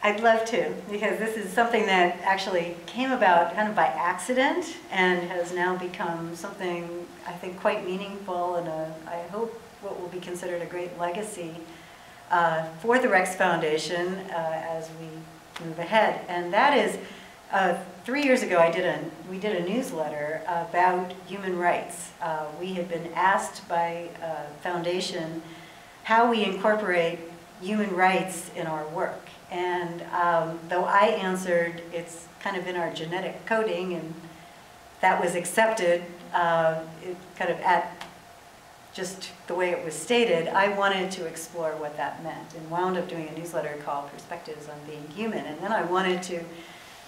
I'd love to, because this is something that actually came about kind of by accident and has now become something I think quite meaningful and I hope what will be considered a great legacy for the Rex Foundation as we move ahead. And that is, 3 years ago we did a newsletter about human rights. We had been asked by Foundation how we incorporate human rights in our work. And though I answered, it's kind of in our genetic coding, and that was accepted kind of at just the way it was stated, I wanted to explore what that meant and wound up doing a newsletter called Perspectives on Being Human. And then I wanted to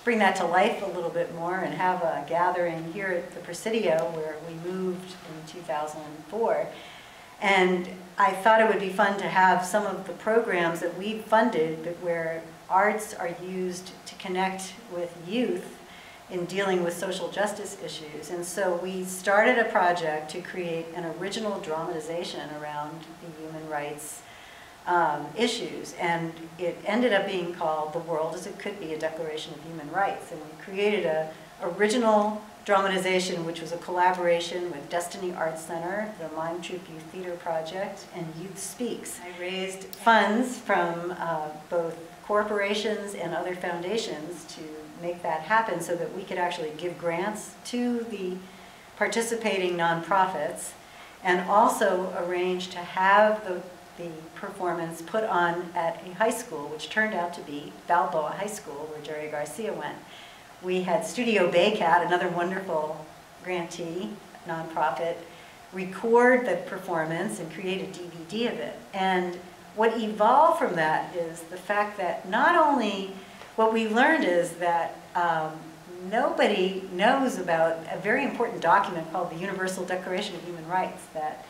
bring that to life a little bit more and have a gathering here at the Presidio where we moved in 2004. And I thought it would be fun to have some of the programs that we funded where arts are used to connect with youth in dealing with social justice issues. And so we started a project to create an original dramatization around the human rights issues. And it ended up being called The World as It Could Be, a Declaration of Human Rights. And we created an original dramatization, which was a collaboration with Destiny Arts Center, the Mime Troupe Youth Theater Project, and Youth Speaks. I raised funds from both corporations and other foundations to make that happen so that we could actually give grants to the participating nonprofits and also arrange to have the performance put on at a high school, which turned out to be Balboa High School, where Jerry Garcia went. We had Studio Baycat, another wonderful grantee, nonprofit, record the performance and create a DVD of it. And what evolved from that is the fact that not only, what we learned is that nobody knows about a very important document called the Universal Declaration of Human Rights that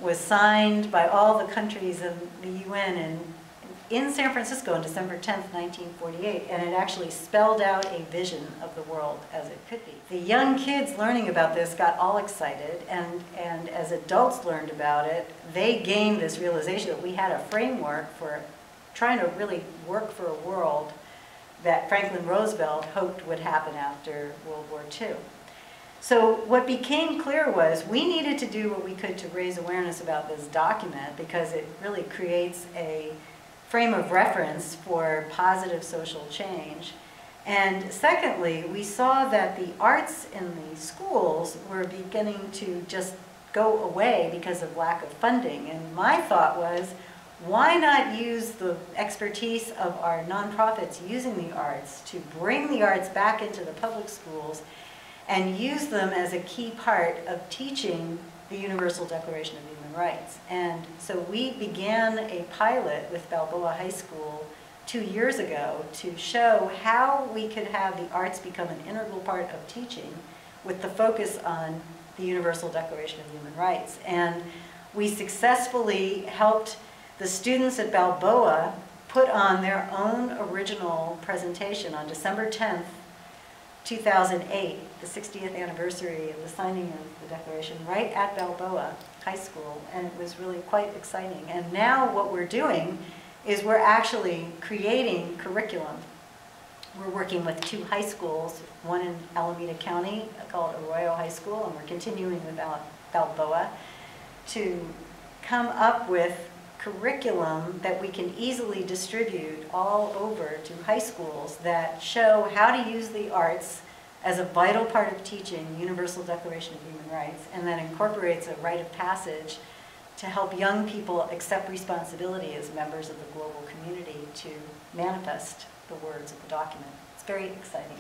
was signed by all the countries of the UN in San Francisco on December 10th, 1948, and it actually spelled out a vision of the world as it could be. The young kids learning about this got all excited, and as adults learned about it, they gained this realization that we had a framework for trying to really work for a world that Franklin Roosevelt hoped would happen after World War II. So what became clear was we needed to do what we could to raise awareness about this document because it really creates a frame of reference for positive social change. And secondly, we saw that the arts in the schools were beginning to just go away because of lack of funding. And my thought was, why not use the expertise of our nonprofits using the arts to bring the arts back into the public schools and use them as a key part of teaching the Universal Declaration of Human Rights. And so we began a pilot with Balboa High School 2 years ago to show how we could have the arts become an integral part of teaching with the focus on the Universal Declaration of Human Rights. And we successfully helped the students at Balboa put on their own original presentation on December 10th, 2008, the 60th anniversary of the signing of the Declaration, right at Balboa High School, and it was really quite exciting. And now what we're doing is we're actually creating curriculum. We're working with 2 high schools, one in Alameda County called Arroyo High School, and we're continuing with Balboa to come up with curriculum that we can easily distribute all over to high schools that show how to use the arts as a vital part of teaching the Universal Declaration of Human Rights, and that incorporates a rite of passage to help young people accept responsibility as members of the global community to manifest the words of the document. It's very exciting.